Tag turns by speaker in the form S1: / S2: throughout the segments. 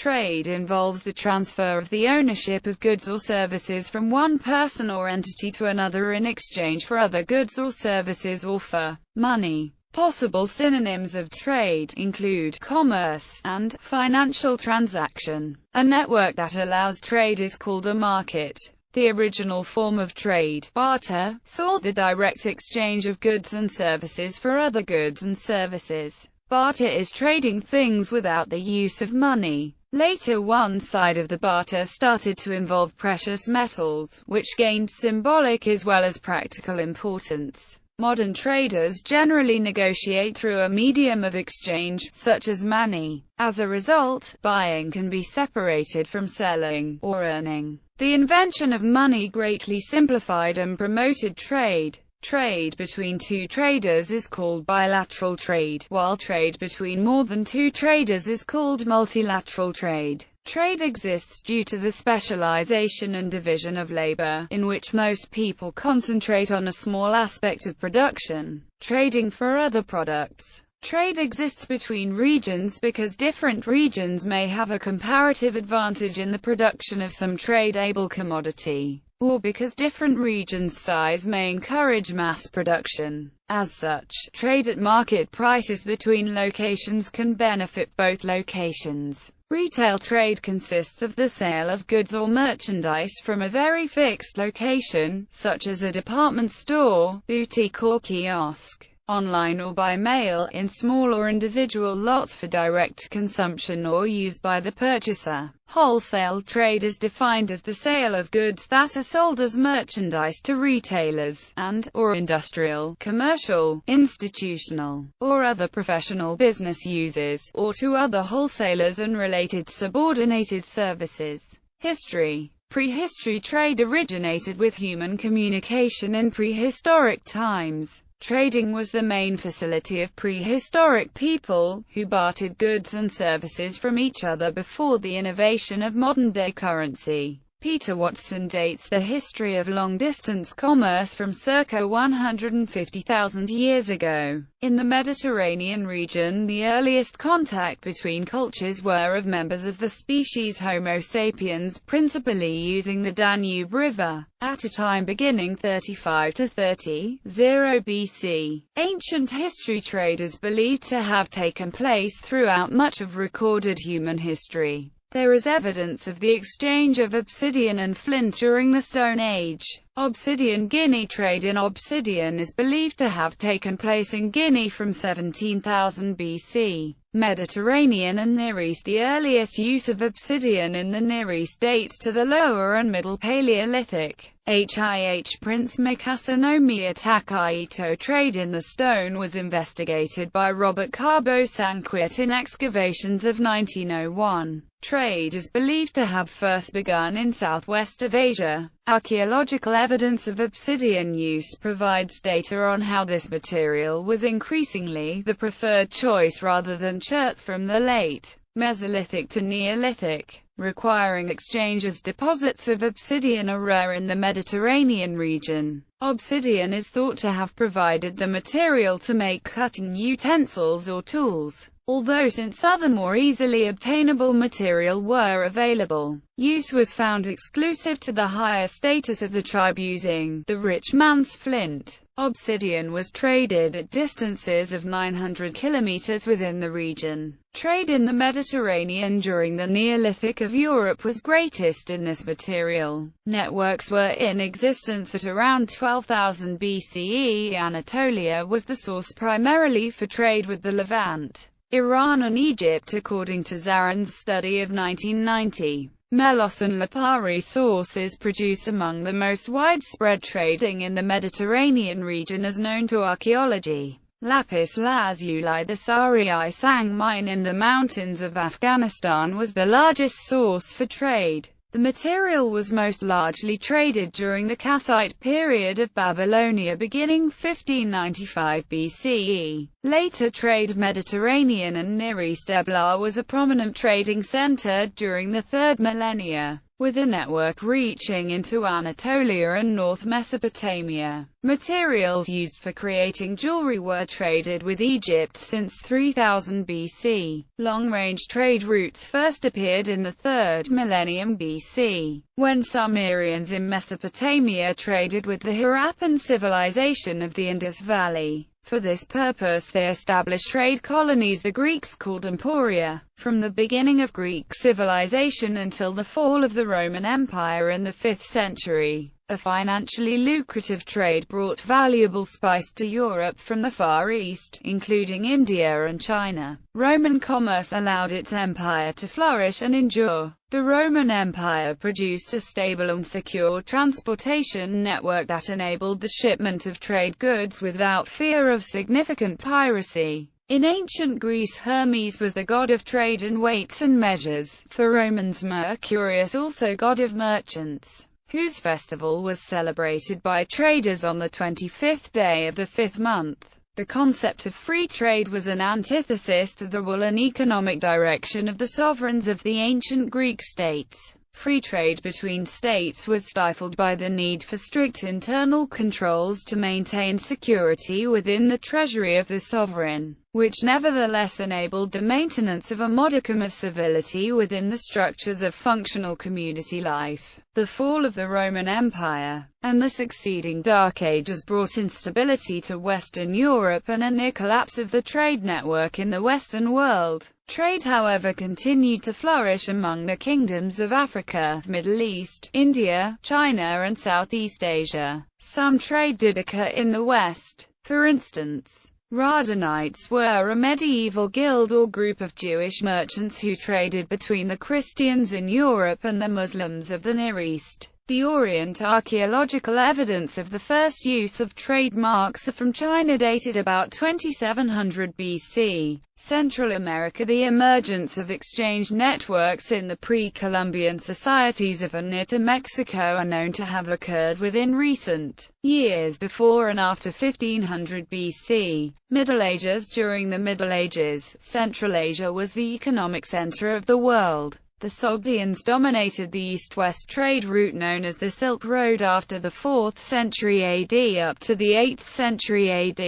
S1: trade involves the transfer of the ownership of goods or services from one person or entity to another in exchange for other goods or services or for money. Possible synonyms of trade include commerce and financial transaction. A network that allows trade is called a market. The original form of trade, barter, saw the direct exchange of goods and services for other goods and services. Barter is trading things without the use of money. Later, one side of the barter started to involve precious metals, which gained symbolic as well as practical importance. Modern traders generally negotiate through a medium of exchange, such as money. As a result, buying can be separated from selling, or earning. The invention of money greatly simplified and promoted trade. Trade between two traders is called bilateral trade, while trade between more than two traders is called multilateral trade. Trade exists due to the specialization and division of labor, in which most people concentrate on a small aspect of production, trading for other products. Trade exists between regions because different regions may have a comparative advantage in the production of some trade-able commodity, or because different regions' size may encourage mass production. As such, trade at market prices between locations can benefit both locations. Retail trade consists of the sale of goods or merchandise from a very fixed location, such as a department store, boutique or kiosk, online or by mail, in small or individual lots for direct consumption or use by the purchaser. Wholesale trade is defined as the sale of goods that are sold as merchandise to retailers, or industrial, commercial, institutional, or other professional business users, or to other wholesalers and related subordinated services. History. Prehistory trade originated with human communication in prehistoric times. Trading was the main facility of prehistoric people, who bartered goods and services from each other before the innovation of modern-day currency. Peter Watson dates the history of long-distance commerce from circa 150,000 years ago. In the Mediterranean region, the earliest contact between cultures were of members of the species Homo sapiens, principally using the Danube River, at a time beginning 35 to 30 BC. Ancient history trade is believed to have taken place throughout much of recorded human history. There is evidence of the exchange of obsidian and flint during the Stone Age. Obsidian Guinea trade in obsidian is believed to have taken place in Guinea from 17,000 BC. Mediterranean and Near East. The earliest use of obsidian in the Near East dates to the Lower and Middle Paleolithic. Prince Mikasa no Miyataka trade in the stone was investigated by Robert Carbo-Sanquet in excavations of 1901. Trade is believed to have first begun in southwest of Asia. Archaeological evidence of obsidian use provides data on how this material was increasingly the preferred choice rather than chert from the late Mesolithic to Neolithic, requiring exchange as deposits of obsidian are rare in the Mediterranean region. Obsidian is thought to have provided the material to make cutting utensils or tools, although since other more easily obtainable material were available, use was found exclusive to the higher status of the tribe using the rich man's flint. Obsidian was traded at distances of 900 kilometers within the region. Trade in the Mediterranean during the Neolithic of Europe was greatest in this material. Networks were in existence at around 12,000 BCE. Anatolia was the source primarily for trade with the Levant, Iran and Egypt according to Zaran's study of 1990. Melos and Lipari sources produced among the most widespread trading in the Mediterranean region as known to archaeology. Lapis lazuli. The Sari Sang mine in the mountains of Afghanistan was the largest source for trade. The material was most largely traded during the Kassite period of Babylonia beginning 1595 BCE. Later trade Mediterranean and Near East. Ebla was a prominent trading center during the 3rd millennia. with a network reaching into Anatolia and North Mesopotamia. Materials used for creating jewelry were traded with Egypt since 3000 BC. Long-range trade routes first appeared in the 3rd millennium BC, when Sumerians in Mesopotamia traded with the Harappan civilization of the Indus Valley. For this purpose they established trade colonies the Greeks called emporia. From the beginning of Greek civilization until the fall of the Roman Empire in the 5th century, a financially lucrative trade brought valuable spice to Europe from the Far East, including India and China. Roman commerce allowed its empire to flourish and endure. The Roman Empire produced a stable and secure transportation network that enabled the shipment of trade goods without fear of significant piracy. In ancient Greece, Hermes was the god of trade and weights and measures. For Romans, Mercurius also god of merchants, whose festival was celebrated by traders on the 25th day of the 5th month. The concept of free trade was an antithesis to the will and economic direction of the sovereigns of the ancient Greek states. Free trade between states was stifled by the need for strict internal controls to maintain security within the treasury of the sovereign, which nevertheless enabled the maintenance of a modicum of civility within the structures of functional community life. The fall of the Roman Empire, and the succeeding Dark Ages brought instability to Western Europe and a near collapse of the trade network in the Western world. Trade, however, continued to flourish among the kingdoms of Africa, Middle East, India, China and Southeast Asia. Some trade did occur in the West. For instance, Radhanites were a medieval guild or group of Jewish merchants who traded between the Christians in Europe and the Muslims of the Near East. The Orient archaeological evidence of the first use of trademarks from China dated about 2700 BC. Central America. The emergence of exchange networks in the pre-Columbian societies of and near to Mexico are known to have occurred within recent years before and after 1500 BC. Middle Ages. During the Middle Ages, Central Asia was the economic center of the world. The Sogdians dominated the east-west trade route known as the Silk Road after the 4th century AD up to the 8th century AD,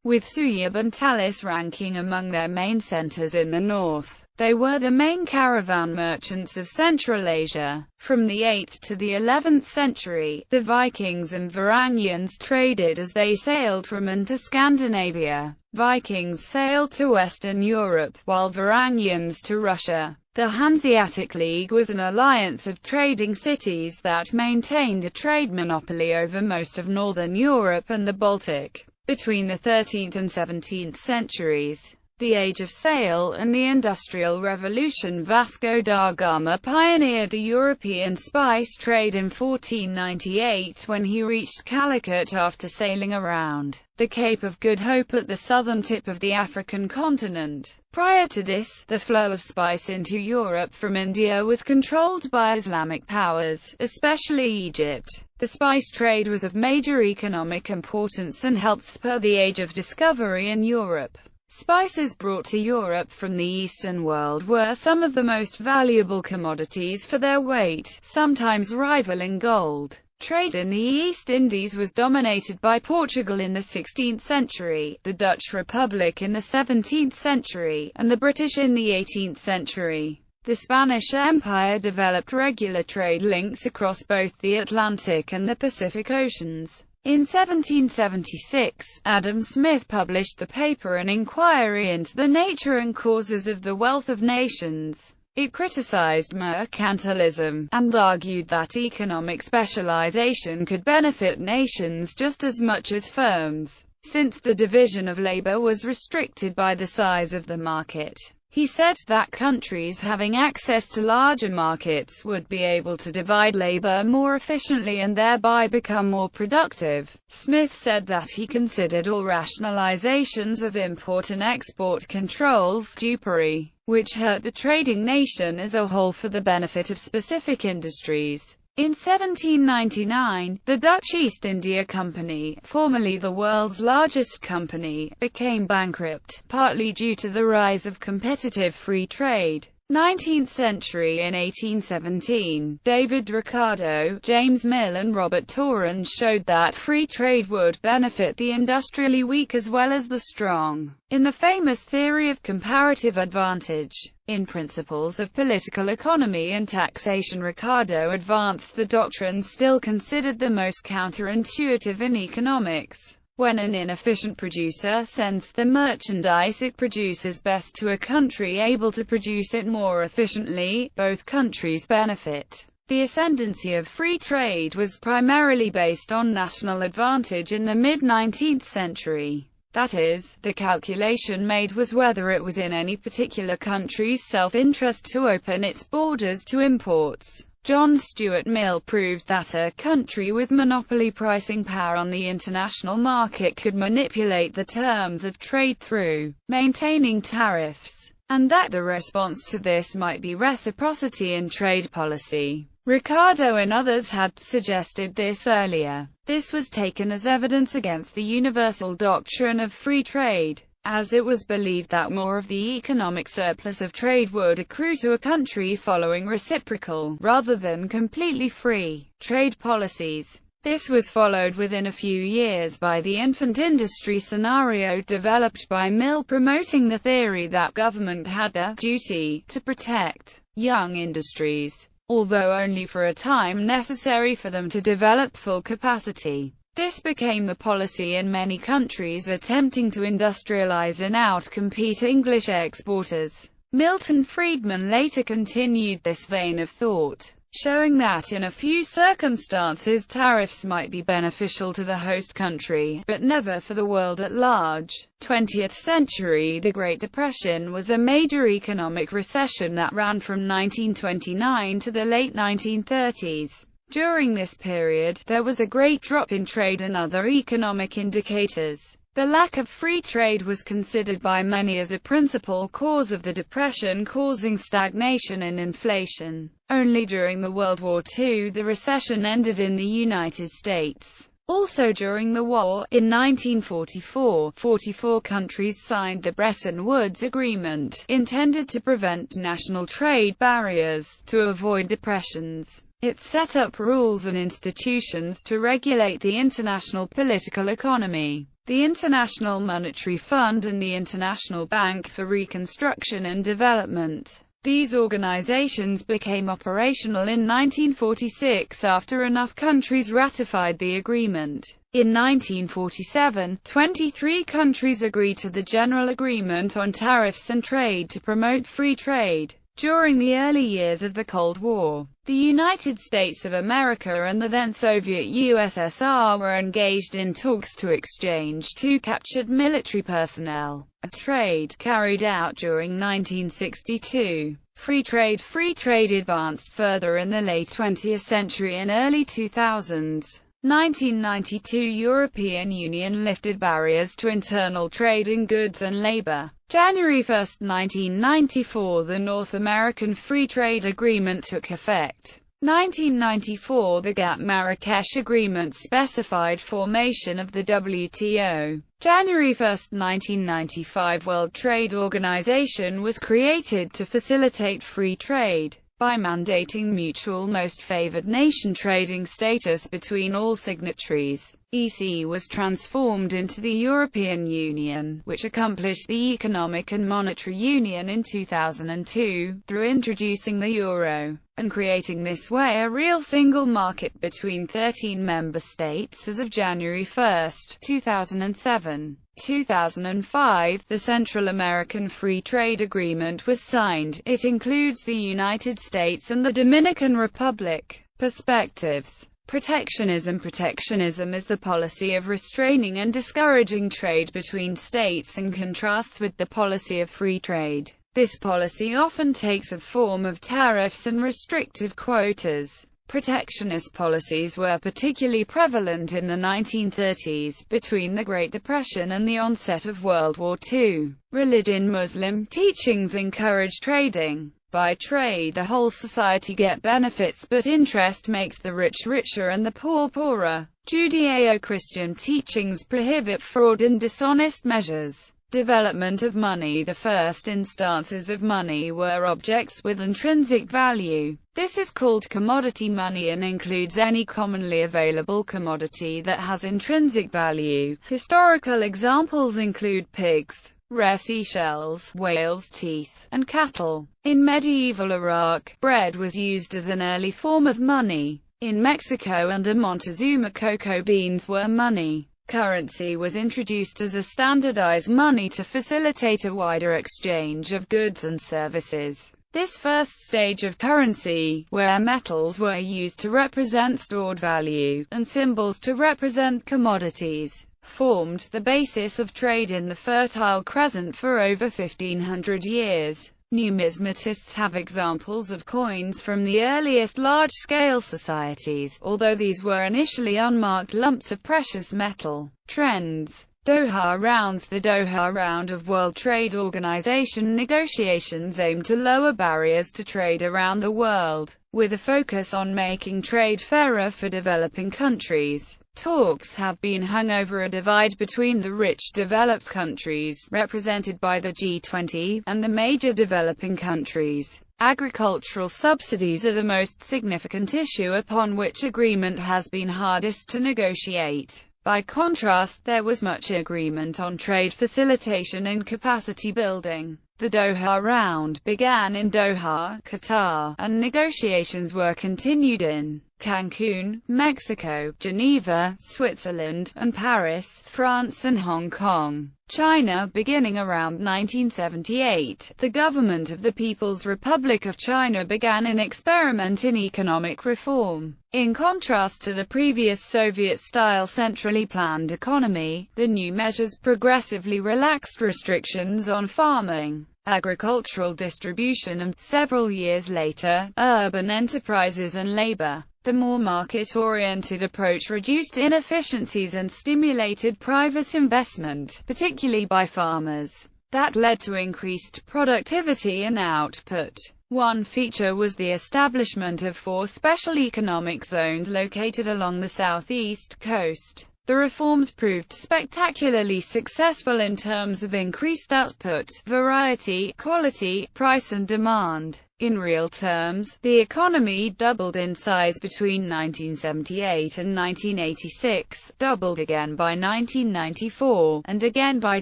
S1: with Suyab and Talis ranking among their main centers in the north. They were the main caravan merchants of Central Asia. From the 8th to the 11th century, the Vikings and Varangians traded as they sailed from and to Scandinavia. Vikings sailed to Western Europe, while Varangians to Russia. The Hanseatic League was an alliance of trading cities that maintained a trade monopoly over most of northern Europe and the Baltic. Between the 13th and 17th centuries, the Age of Sail and the Industrial Revolution, Vasco da Gama pioneered the European spice trade in 1498 when he reached Calicut after sailing around the Cape of Good Hope at the southern tip of the African continent. Prior to this, the flow of spice into Europe from India was controlled by Islamic powers, especially Egypt. The spice trade was of major economic importance and helped spur the Age of Discovery in Europe. Spices brought to Europe from the Eastern world were some of the most valuable commodities for their weight, sometimes rivaling gold. Trade in the East Indies was dominated by Portugal in the 16th century, the Dutch Republic in the 17th century, and the British in the 18th century. The Spanish Empire developed regular trade links across both the Atlantic and the Pacific Oceans. In 1776, Adam Smith published the paper An Inquiry into the Nature and Causes of the Wealth of Nations. It criticized mercantilism, and argued that economic specialization could benefit nations just as much as firms, since the division of labor was restricted by the size of the market. He said that countries having access to larger markets would be able to divide labor more efficiently and thereby become more productive. Smith said that he considered all rationalizations of import and export controls dupery, which hurt the trading nation as a whole for the benefit of specific industries. In 1799, the Dutch East India Company, formerly the world's largest company, became bankrupt, partly due to the rise of competitive free trade. 19th century. In 1817, David Ricardo, James Mill and Robert Torrens showed that free trade would benefit the industrially weak as well as the strong. In the famous theory of comparative advantage, in Principles of Political Economy and Taxation, Ricardo advanced the doctrine still considered the most counterintuitive in economics. When an inefficient producer sends the merchandise it produces best to a country able to produce it more efficiently, both countries benefit. The ascendancy of free trade was primarily based on national advantage in the mid-19th century. That is, the calculation made was whether it was in any particular country's self-interest to open its borders to imports. John Stuart Mill proved that a country with monopoly pricing power on the international market could manipulate the terms of trade through maintaining tariffs, and that the response to this might be reciprocity in trade policy. Ricardo and others had suggested this earlier. This was taken as evidence against the universal doctrine of free trade, as it was believed that more of the economic surplus of trade would accrue to a country following reciprocal, rather than completely free, trade policies. This was followed within a few years by the infant industry scenario developed by Mill, promoting the theory that government had a duty to protect young industries, although only for a time necessary for them to develop full capacity. This became the policy in many countries attempting to industrialize and outcompete English exporters. Milton Friedman later continued this vein of thought, showing that in a few circumstances tariffs might be beneficial to the host country, but never for the world at large. 20th century. The Great Depression was a major economic recession that ran from 1929 to the late 1930s. During this period, there was a great drop in trade and other economic indicators. The lack of free trade was considered by many as a principal cause of the Depression, causing stagnation and inflation. Only during the World War II the recession ended in the United States. Also during the war, in 1944, 44 countries signed the Bretton Woods Agreement, intended to prevent national trade barriers, to avoid depressions. It set up rules and institutions to regulate the international political economy, the International Monetary Fund and the International Bank for Reconstruction and Development. These organizations became operational in 1946 after enough countries ratified the agreement. In 1947, 23 countries agreed to the General Agreement on Tariffs and Trade to promote free trade. During the early years of the Cold War, the United States of America and the then Soviet USSR were engaged in talks to exchange two captured military personnel, a trade carried out during 1962. Free trade advanced further in the late 20th century and early 2000s. 1992 European Union lifted barriers to internal trade in goods and labor. January 1, 1994 the North American Free Trade Agreement took effect. 1994 the GATT-Marrakesh Agreement specified formation of the WTO. January 1, 1995 World Trade Organization was created to facilitate free trade, by mandating mutual most favored nation trading status between all signatories. EC was transformed into the European Union, which accomplished the Economic and Monetary Union in 2002, through introducing the euro, and creating this way a real single market between 13 member states as of January 1, 2007. 2005, the Central American Free Trade Agreement was signed. It includes the United States and the Dominican Republic. Perspectives. Protectionism. Protectionism is the policy of restraining and discouraging trade between states and contrasts with the policy of free trade. This policy often takes a form of tariffs and restrictive quotas. Protectionist policies were particularly prevalent in the 1930s, between the Great Depression and the onset of World War II. Religion. Muslim teachings encourage trading. By trade the whole society get benefits, but interest makes the rich richer and the poor poorer. Judeo-Christian teachings prohibit fraud and dishonest measures. Development of money. The first instances of money were objects with intrinsic value. This is called commodity money and includes any commonly available commodity that has intrinsic value. Historical examples include pigs, rare seashells, whales' teeth, and cattle. In medieval Iraq, bread was used as an early form of money. In Mexico under Montezuma, cocoa beans were money. Currency was introduced as a standardized money to facilitate a wider exchange of goods and services. This first stage of currency, where metals were used to represent stored value, and symbols to represent commodities, formed the basis of trade in the Fertile Crescent for over 1500 years. Numismatists have examples of coins from the earliest large-scale societies, although these were initially unmarked lumps of precious metal. Trends. Doha rounds. The Doha Round of World Trade Organization negotiations aim to lower barriers to trade around the world, with a focus on making trade fairer for developing countries. Talks have been hung over a divide between the rich developed countries, represented by the G20, and the major developing countries. Agricultural subsidies are the most significant issue upon which agreement has been hardest to negotiate. By contrast, there was much agreement on trade facilitation and capacity building. The Doha Round began in Doha, Qatar, and negotiations were continued in Cancun, Mexico, Geneva, Switzerland, and Paris, France and Hong Kong, China. Beginning around 1978, the government of the People's Republic of China began an experiment in economic reform. In contrast to the previous Soviet-style centrally planned economy, the new measures progressively relaxed restrictions on farming, agricultural distribution and, several years later, urban enterprises and labor. The more market-oriented approach reduced inefficiencies and stimulated private investment, particularly by farmers. That led to increased productivity and output. One feature was the establishment of 4 special economic zones located along the southeast coast. The reforms proved spectacularly successful in terms of increased output, variety, quality, price and demand. In real terms, the economy doubled in size between 1978 and 1986, doubled again by 1994, and again by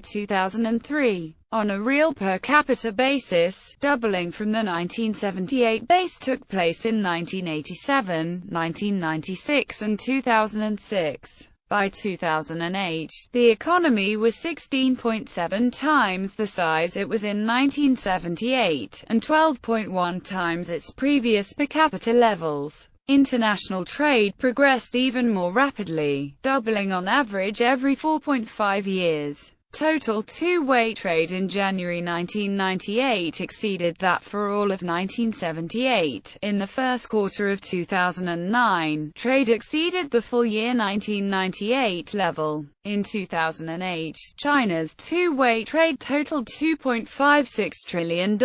S1: 2003. On a real per capita basis, doubling from the 1978 base took place in 1987, 1996 and 2006. By 2008, the economy was 16.7 times the size it was in 1978, and 12.1 times its previous per capita levels. International trade progressed even more rapidly, doubling on average every 4.5 years. Total two-way trade in January 1998 exceeded that for all of 1978. In the first quarter of 2009, trade exceeded the full year 1998 level. In 2008, China's two-way trade totaled $2.56 trillion.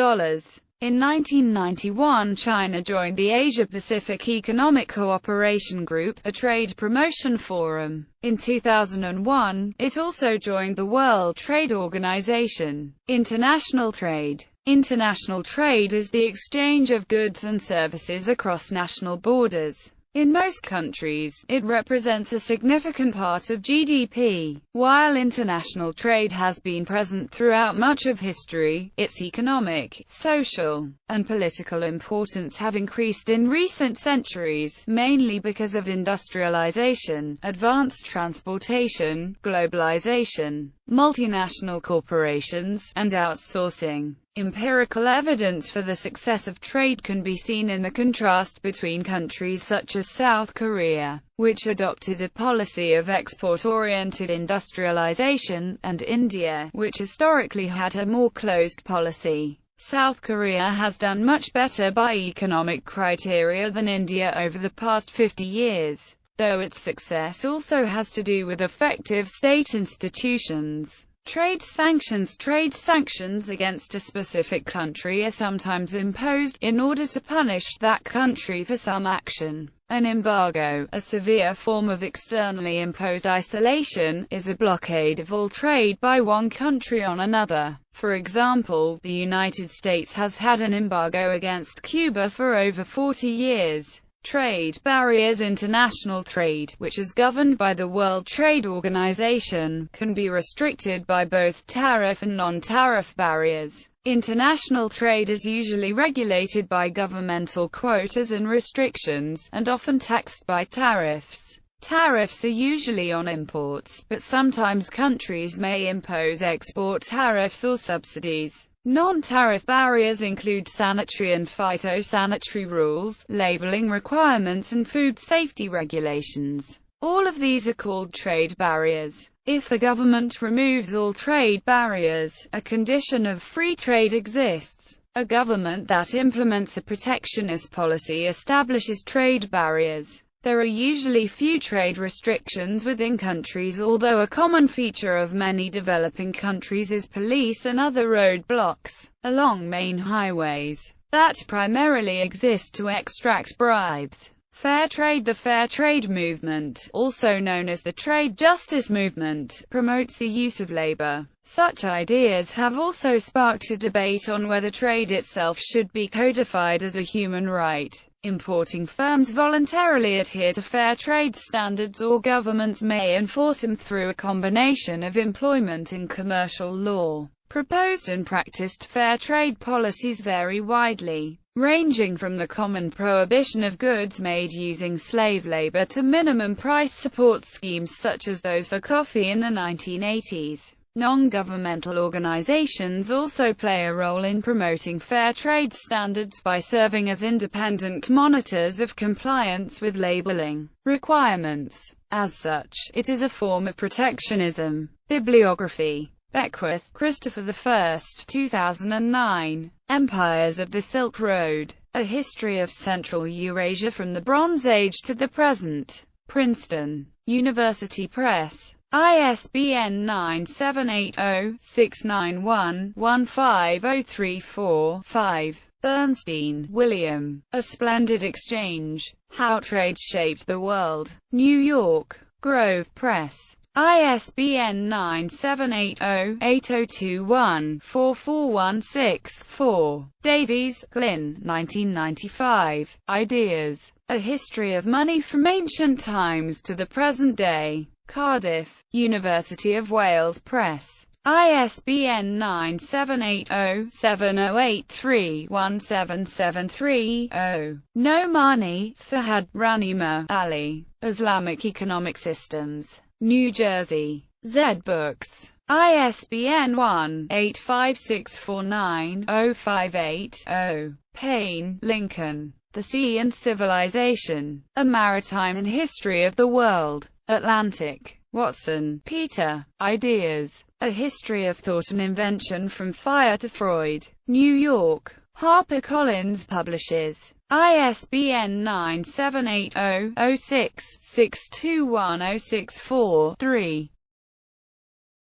S1: In 1991, China joined the Asia-Pacific Economic Cooperation Group, a trade promotion forum. In 2001, it also joined the World Trade Organization. International trade. International trade is the exchange of goods and services across national borders. In most countries, it represents a significant part of GDP. While international trade has been present throughout much of history, its economic, social, and political importance have increased in recent centuries, mainly because of industrialization, advanced transportation, globalization, multinational corporations, and outsourcing. Empirical evidence for the success of trade can be seen in the contrast between countries such as South Korea, which adopted a policy of export-oriented industrialization, and India, which historically had a more closed policy. South Korea has done much better by economic criteria than India over the past 50 years, though its success also has to do with effective state institutions. Trade sanctions. Trade sanctions against a specific country are sometimes imposed, in order to punish that country for some action. An embargo, a severe form of externally imposed isolation, is a blockade of all trade by one country on another. For example, the United States has had an embargo against Cuba for over 40 years. Trade barriers. International trade, which is governed by the World Trade Organization, can be restricted by both tariff and non-tariff barriers. International trade is usually regulated by governmental quotas and restrictions, and often taxed by tariffs. Tariffs are usually on imports, but sometimes countries may impose export tariffs or subsidies. Non-tariff barriers include sanitary and phytosanitary rules, labeling requirements and food safety regulations. All of these are called trade barriers. If a government removes all trade barriers, a condition of free trade exists. A government that implements a protectionist policy establishes trade barriers. There are usually few trade restrictions within countries, although a common feature of many developing countries is police and other roadblocks along main highways that primarily exist to extract bribes. Fair trade. The fair trade movement, also known as the trade justice movement, promotes the use of labor. Such ideas have also sparked a debate on whether trade itself should be codified as a human right. Importing firms voluntarily adhere to fair trade standards, or governments may enforce them through a combination of employment and commercial law. Proposed and practiced fair trade policies vary widely, ranging from the common prohibition of goods made using slave labor to minimum price support schemes such as those for coffee in the 1980s. Non-governmental organizations also play a role in promoting fair trade standards by serving as independent monitors of compliance with labeling requirements. As such, it is a form of protectionism. Bibliography. Beckwith, Christopher I. 2009. Empires of the Silk Road. A History of Central Eurasia from the Bronze Age to the Present. Princeton University Press. ISBN 978-0-691-15034-5. Bernstein, William. A Splendid Exchange. How Trade Shaped the World. New York. Grove Press. ISBN 978-0-8021-44164. Davies, Glyn, 1995. Ideas. A History of Money from Ancient Times to the Present Day. Cardiff, University of Wales Press. ISBN 978-0-7083-1773-0. Nomani, Fahad, Ranima, Ali. Islamic Economic Systems. New Jersey. Zed Books. ISBN 1-85649-058-0. Payne, Lincoln. The Sea and Civilization. A Maritime and History of the World. Atlantic. Watson, Peter. Ideas. A History of Thought and Invention from Fire to Freud. New York. HarperCollins publishes. ISBN 978-0-06-621064-3.